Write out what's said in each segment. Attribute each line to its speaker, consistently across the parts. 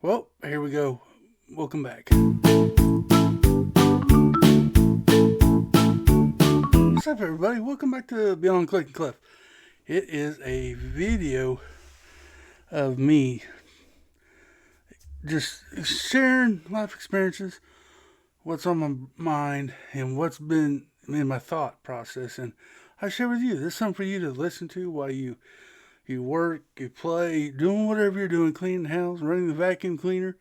Speaker 1: Well, here we go. Welcome back. What's up, everybody? Welcome back to Beyond Click and Cliff. It is a video of me just sharing life experiences, what's on my mind, and what's been in my thought process. And I share with you. This is something for you to listen to while you work, you play, doing whatever you're doing, cleaning the house, running the vacuum cleaner.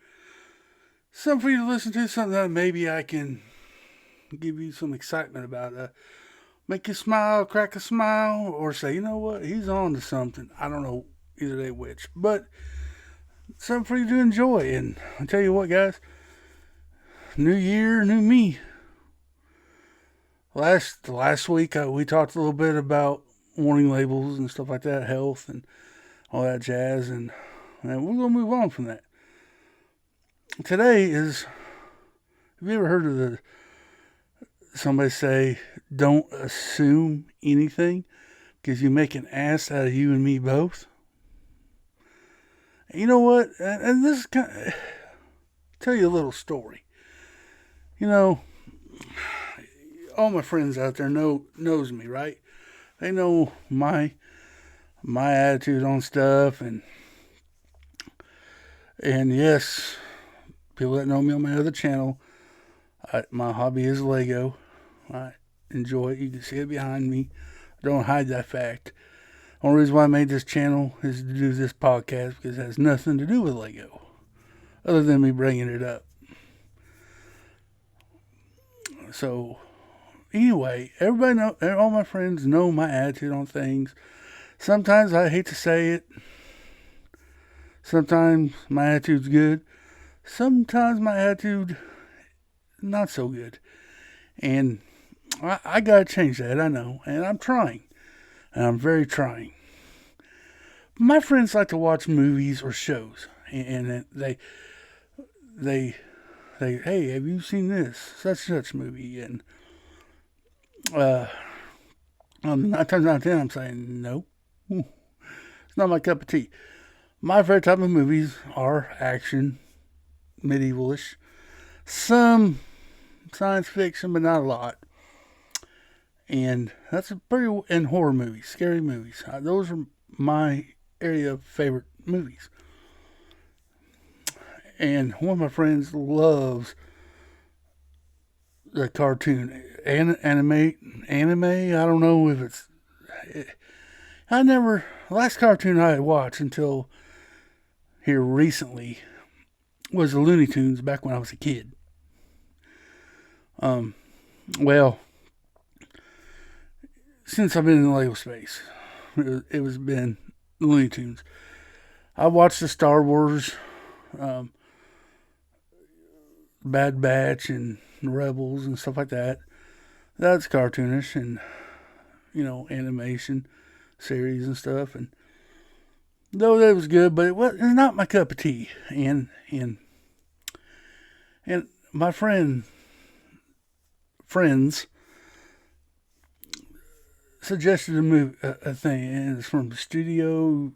Speaker 1: Something for you to listen to, something that maybe I can give you some excitement about. Make you smile, crack a smile, or say, you know what, he's on to something. I don't know either day which, but something for you to enjoy. And I tell you what, guys, new year, new me. Last week we talked a little bit about warning labels and stuff like that, health and all that jazz, and we're gonna move on from that. Today is. Have you ever heard of somebody say, "Don't assume anything, because you make an ass out of you and me both"? You know what? And this is tell you a little story. You know, all my friends out there knows me, right? They know my attitude on stuff, and yes, people that know me on my other channel, my hobby is Lego. I enjoy it. You can see it behind me. I don't hide that fact. The only reason why I made this channel is to do this podcast because it has nothing to do with Lego, other than me bringing it up. So, anyway, everybody know, all my friends know my attitude on things. Sometimes I hate to say it. Sometimes my attitude's good. Sometimes my attitude not so good. And I gotta change that, I know. And I'm trying. And I'm very trying. My friends like to watch movies or shows. And they hey, have you seen this? Such and such movie. And 9 times out of 10, I'm saying, no. It's not my cup of tea. My favorite type of movies are action, medievalish, some science fiction, but not a lot. And that's and horror movies, scary movies. Those are my area of favorite movies. And one of my friends loves the cartoon anime. I don't know if it's. Last cartoon I had watched until here recently was the Looney Tunes back when I was a kid. Well, since I've been in the Lego space, it was been Looney Tunes. I watched the Star Wars, Bad Batch, and Rebels and stuff like that. That's cartoonish and animation series and stuff. And though that was good, but it's not my cup of tea. And my friends suggested a thing, and it's from Studio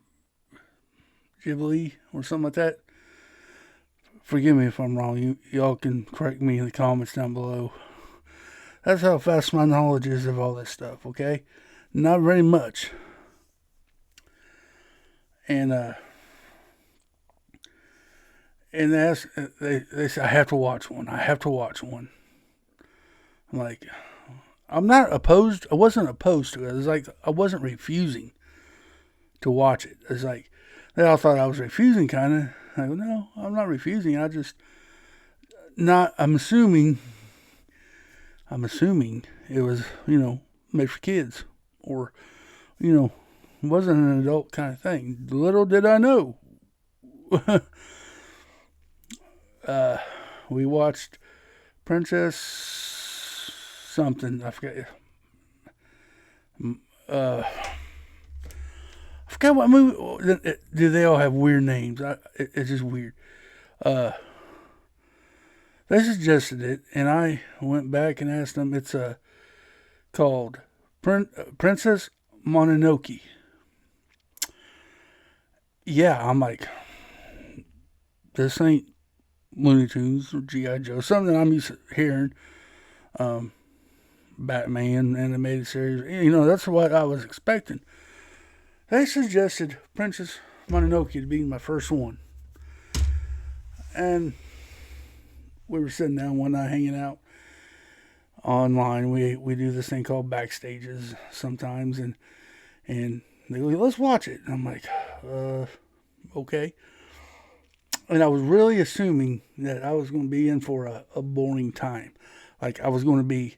Speaker 1: Ghibli or something like that. Forgive me if I'm wrong. Y'all can correct me in the comments down below. That's how fast my knowledge is of all this stuff, okay? Not very much. And they say I have to watch one. I'm like, I'm not opposed. I wasn't opposed to it. It was like I wasn't refusing to watch it. It's like they all thought I was refusing, kind of. I go, no, I'm not refusing. I'm assuming it was made for kids, or wasn't an adult kind of thing. Little did I know. We watched Princess something. I forget. I forgot what movie. Do they all have weird names? It's just weird. They suggested it, and I went back and asked them. It's called Princess Mononoke. Yeah, I'm like, this ain't Looney Tunes or G.I. Joe, something that I'm used to hearing. Batman animated series. That's what I was expecting. They suggested Princess Mononoke to be my first one. And we were sitting down one night hanging out online. We do this thing called backstages sometimes, and they go, let's watch it. And I'm like, okay. And I was really assuming that I was going to be in for a boring time. Like, I was going to be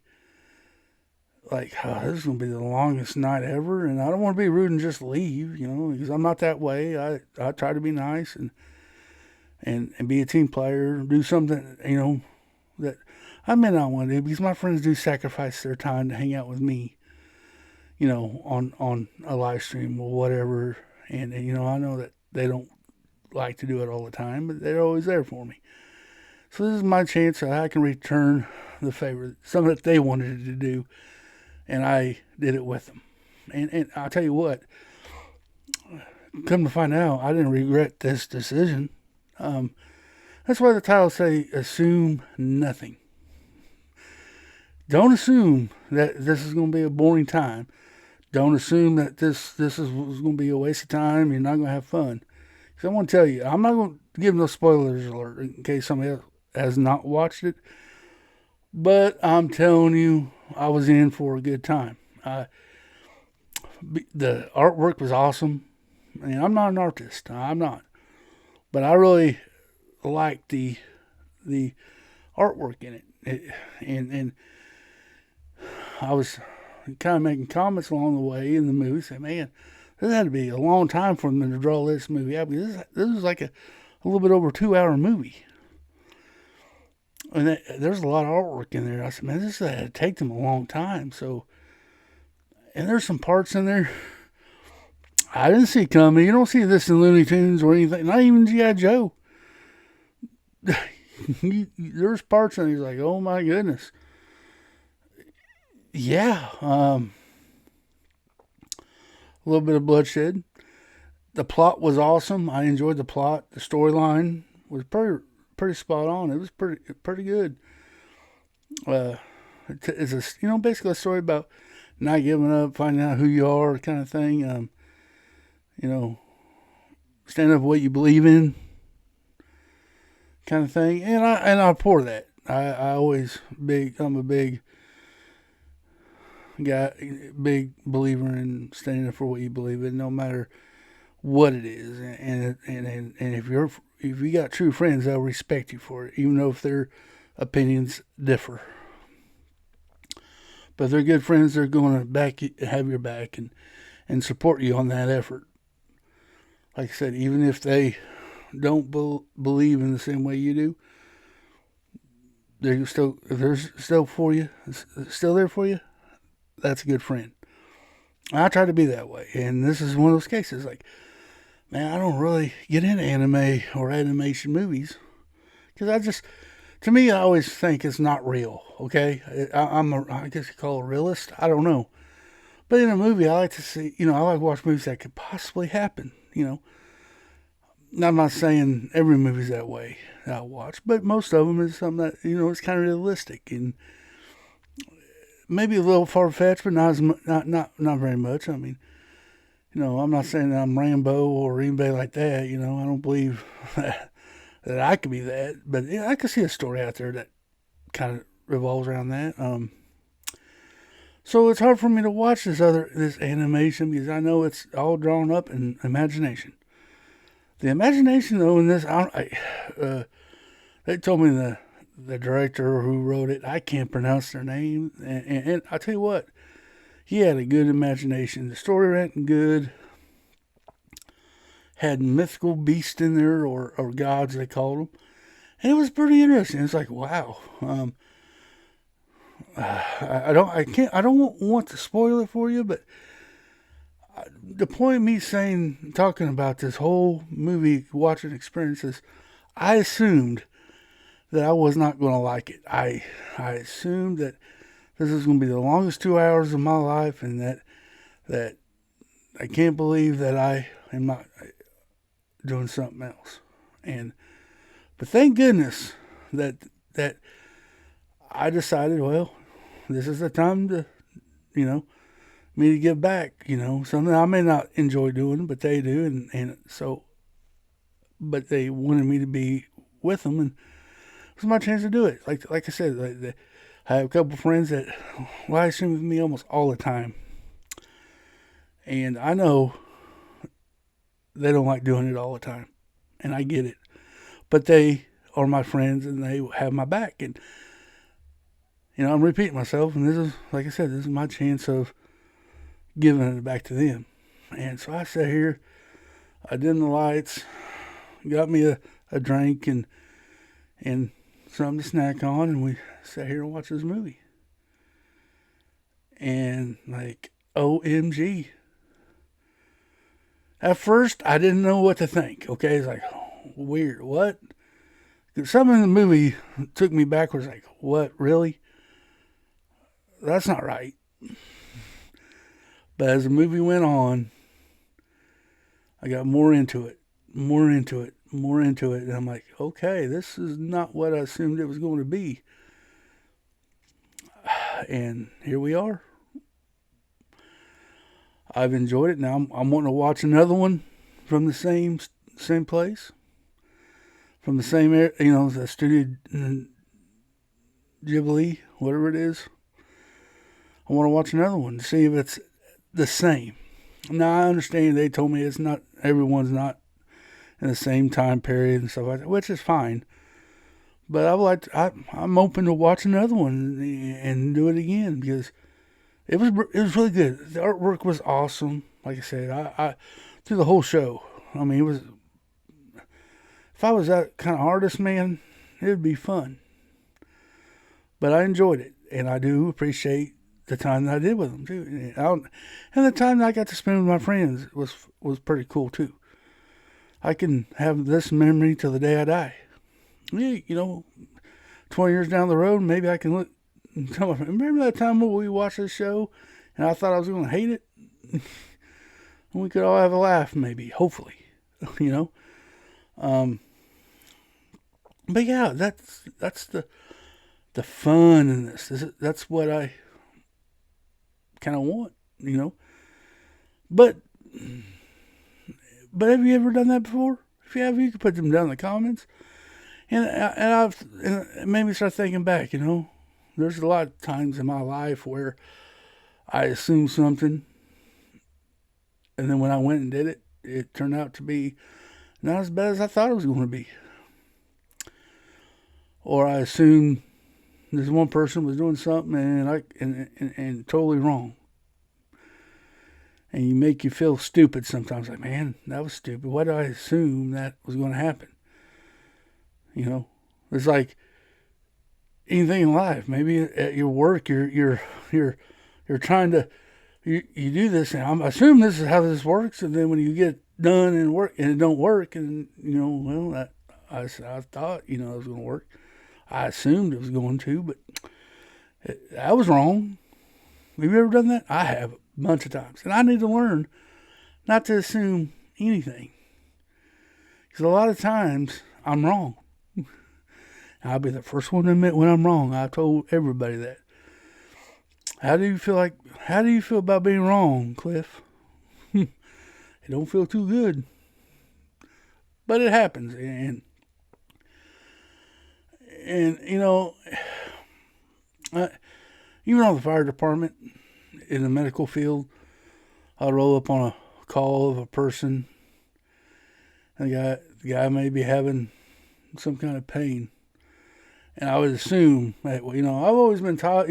Speaker 1: like, oh, this is going to be the longest night ever, and I don't want to be rude and just leave, because I'm not that way. I try to be nice and be a team player, do something, that I may not want to do, because my friends do sacrifice their time to hang out with me, on a live stream or whatever, and I know that they don't like to do it all the time, but they're always there for me. So this is my chance that I can return the favor, something that they wanted to do, and I did it with them. And I'll tell you what, come to find out, I didn't regret this decision. That's why the title say, assume nothing. Don't assume that this is going to be a boring time. Don't assume that this is going to be a waste of time. You're not going to have fun. Because I want to tell you, I'm not going to give no spoilers alert in case somebody else has not watched it. But I'm telling you, I was in for a good time. The artwork was awesome. And I'm not an artist. I'm not. But I really liked the artwork in it. And I was kind of making comments along the way in the movie, saying, man, this had to be a long time for them to draw this movie out. Because this was like a little bit over a 2-hour movie. And there's a lot of artwork in there. I said, man, this had to take them a long time. So, and there's some parts in there I didn't see coming. You don't see this in Looney Tunes or anything. Not even G.I. Joe. There's parts in it, he's like, oh my goodness. Yeah. A little bit of bloodshed. The plot was awesome. I enjoyed the plot. The storyline was pretty spot on. It was pretty good. It's basically a story about not giving up, finding out who you are, kind of thing. Stand up for what you believe in, kind of thing. And I pour that. I'm a big guy, big believer in standing up for what you believe in, no matter what it is. And if you got true friends, they'll respect you for it, even though if their opinions differ. But if they're good friends, they're going to have your back and support you on that effort. Like I said, even if they don't believe in the same way you do, if they're still for you, still there for you, that's a good friend. I try to be that way, and this is one of those cases. Like, man, I don't really get into anime or animation movies because to me, I always think it's not real. Okay, I guess you call it a realist. I don't know, but in a movie, I like to see. I like to watch movies that could possibly happen. I'm not saying every movie's that way that I watch, but most of them is something that it's kind of realistic and maybe a little far fetched, but not very much. I mean, I'm not saying that I'm Rambo or anybody like that. I don't believe that I could be that, but I could see a story out there that kind of revolves around that. So it's hard for me to watch this animation because I know it's all drawn up in imagination. The imagination, though, in this, they told me the director who wrote it, I can't pronounce their name, and I'll tell you what, he had a good imagination. The story went good, had mythical beasts in there, or gods, they called them, and it was pretty interesting. It's like, wow. I don't want to spoil it for you, but the point of me talking about this whole movie watching experience is I assumed that I was not going to like it. I assumed that this is going to be the longest 2 hours of my life, and that I can't believe that I am not doing something else. And But thank goodness that that I decided, well, this is the time to, you know, me to give back. Something I may not enjoy doing, but they do, and so, but they wanted me to be with them, and it was my chance to do it. Like I said, I have a couple friends that live stream with me almost all the time, and I know they don't like doing it all the time, and I get it, but they are my friends, and they have my back, and I'm repeating myself, and this is, like I said, this is my chance of giving it back to them. And so I sat here, I dimmed the lights, got me a drink and something to snack on, and we sat here and watched this movie. And like, OMG. At first, I didn't know what to think. Okay, it's like, weird. What? Something in the movie took me backwards. Like, what? Really? That's not right. But as the movie went on, I got more into it. And I'm like, okay, this is not what I assumed it was going to be. And here we are. I've enjoyed it. Now I'm wanting to watch another one from the same place, from the same the Studio Ghibli, whatever it is. I want to watch another one to see if it's the same. Now I understand they told me it's not. Everyone's not in the same time period and stuff like that, which is fine. But I'm open to watch another one and do it again because it was really good. The artwork was awesome. Like I said, I through the whole show. I mean, it was. If I was that kind of artist, man, it would be fun. But I enjoyed it, and I do appreciate the time that I did with them too, and the time that I got to spend with my friends was pretty cool too. I can have this memory till the day I die. Yeah, 20 years down the road, maybe I can look and tell my friend, remember that time when we watched this show and I thought I was going to hate it? And we could all have a laugh, maybe, hopefully, But yeah, that's the fun in this. That's what I kind of want, But have you ever done that before? If you have, you can put them down in the comments. And it made me start thinking back, There's a lot of times in my life where I assumed something, and then when I went and did it, it turned out to be not as bad as I thought it was going to be. Or I assumed this one person was doing something and totally wrong. And you make you feel stupid sometimes. Like, man, that was stupid. Why did I assume that was going to happen? It's like anything in life. Maybe at your work, you're trying to you do this, and I assume this is how this works. And then when you get done and it don't work, and I thought it was going to work. I assumed it was going to, but I was wrong. Have you ever done that? I have a bunch of times. And I need to learn not to assume anything. Because a lot of times, I'm wrong. I'll be the first one to admit when I'm wrong. I've told everybody that. How do you feel about being wrong, Cliff? It don't feel too good. But it happens. And even on the fire department, in the medical field, I'll roll up on a call of a person, and the guy may be having some kind of pain. And I would assume that, I've always been taught,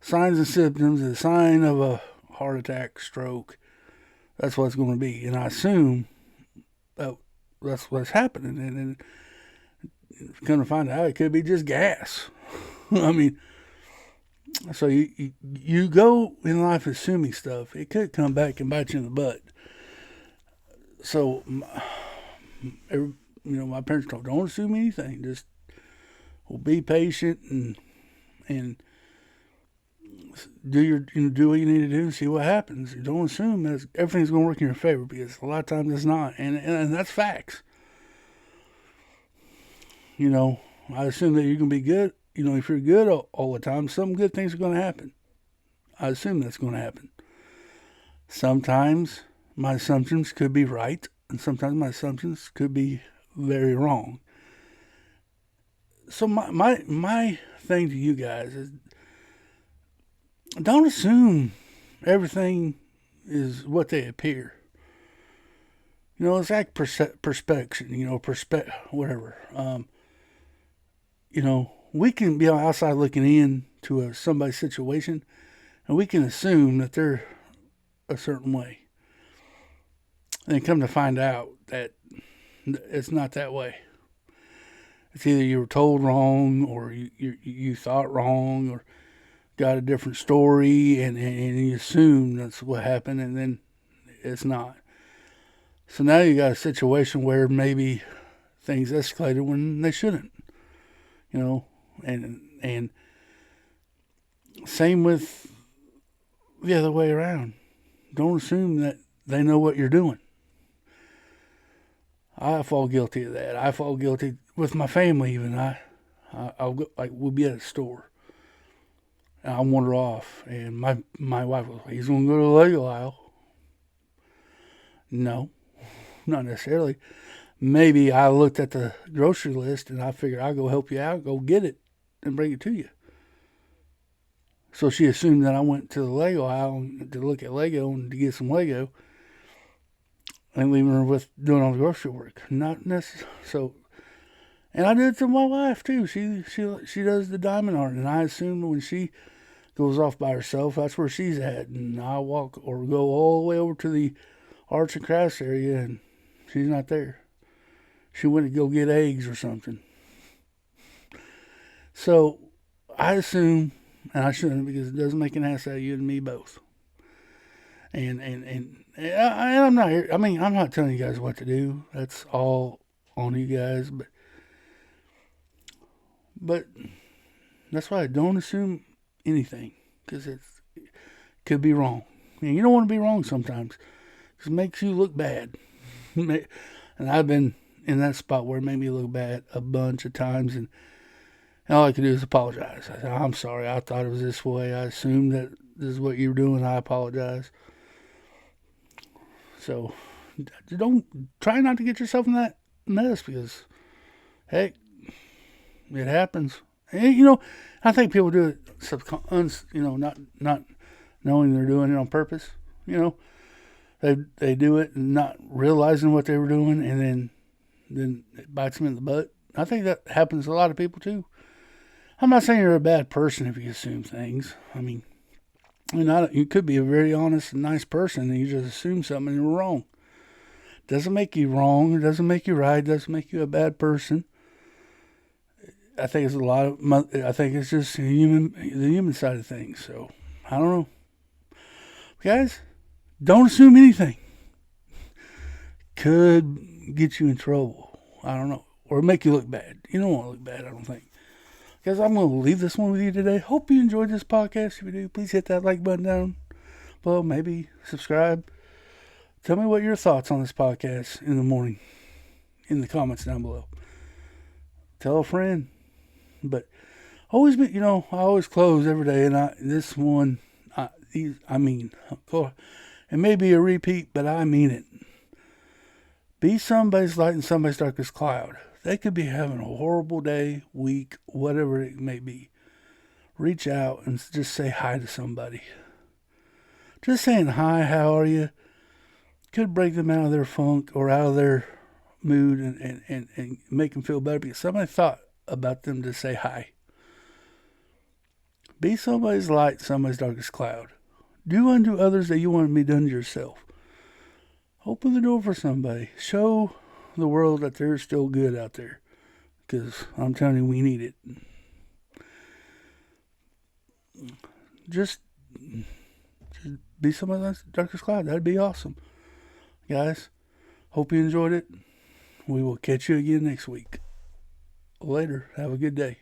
Speaker 1: signs and symptoms, a sign of a heart attack, stroke, that's what it's going to be. And I assume that that's what's happening. And come to find out, it could be just gas. I mean, so you go in life assuming stuff. It could come back and bite you in the butt. So, my parents told, don't assume anything. Just be patient and do what you need to do and see what happens. Don't assume that everything's going to work in your favor, because a lot of times it's not, and that's facts. you know, I assume that you're going to be good. You know, if you're good all the time, some good things are going to happen. I assume that's going to happen. Sometimes my assumptions could be right, and sometimes my assumptions could be very wrong. So my thing to you guys is, don't assume everything is what they appear. You know, it's like perspection. You know, whatever. You know, we can be on the outside looking in to somebody's situation, and we can assume that they're a certain way, and come to find out that it's not that way. It's either you were told wrong, or you thought wrong, or got a different story, and you assume that's what happened, and then it's not. So now you got a situation where maybe things escalated when they shouldn't. You know, and same with the other way around. Don't assume that they know what you're doing. I fall guilty of that. I fall guilty with my family even. I'll go, like, we'll be at a store, and I'll wander off, and my wife goes, "He's gonna go to the Lego aisle." No, not necessarily. Maybe I looked at the grocery list and I figured I'll go help you out, go get it, and bring it to you. So she assumed that I went to the Lego aisle to look at Lego and to get some Lego, and leaving her with doing all the grocery work. Not necessarily. So, and I did it to my wife too. She does the diamond art, and I assume when she goes off by herself, that's where she's at, and I walk or go all the way over to the arts and crafts area, and she's not there. She went to go get eggs or something. So I assume, and I shouldn't, because it doesn't make an ass out of you and me both. And I'm not here. I mean, I'm not telling you guys what to do. That's all on you guys. But that's why I don't assume anything, because it could be wrong. And you don't want to be wrong sometimes, because it makes you look bad. And I've been in that spot where it made me look bad a bunch of times, and all I could do is apologize. I said, "I'm sorry, I thought it was this way. I assumed that this is what you were doing. I apologize." So don't try not to get yourself in that mess, because heck, it happens. And, you know, I think people do it not knowing they're doing it on purpose. You know, they do it and not realizing what they were doing, and then it bites them in the butt. I think that happens to a lot of people too. I'm not saying you're a bad person if you assume things. I mean, you could be a very honest and nice person, and you just assume something and you're wrong. Doesn't make you wrong. It doesn't make you right. It doesn't make you a bad person. I think I think it's just the human side of things. So I don't know, guys. Don't assume anything. Could get you in trouble. I don't know, or make you look bad. You don't want to look bad, I don't think. Guys, I'm going to leave this one with you today. Hope you enjoyed this podcast. If you do, please hit that like button down below. Maybe subscribe. Tell me what your thoughts on this podcast in the morning in the comments down below. Tell a friend. But always be, I always close every day, and I mean, it may be a repeat, but I mean it. Be somebody's light and somebody's darkest cloud. They could be having a horrible day, week, whatever it may be. Reach out and just say hi to somebody. Just saying hi, how are you, could break them out of their funk or out of their mood and make them feel better, because somebody thought about them to say hi. Be somebody's light, somebody's darkest cloud. Do unto others that you want to be done to yourself. Open the door for somebody. Show the world that there's still good out there, because I'm telling you, we need it. Just be somebody's darkest cloud. That'd be awesome. Guys, hope you enjoyed it. We will catch you again next week. Later. Have a good day.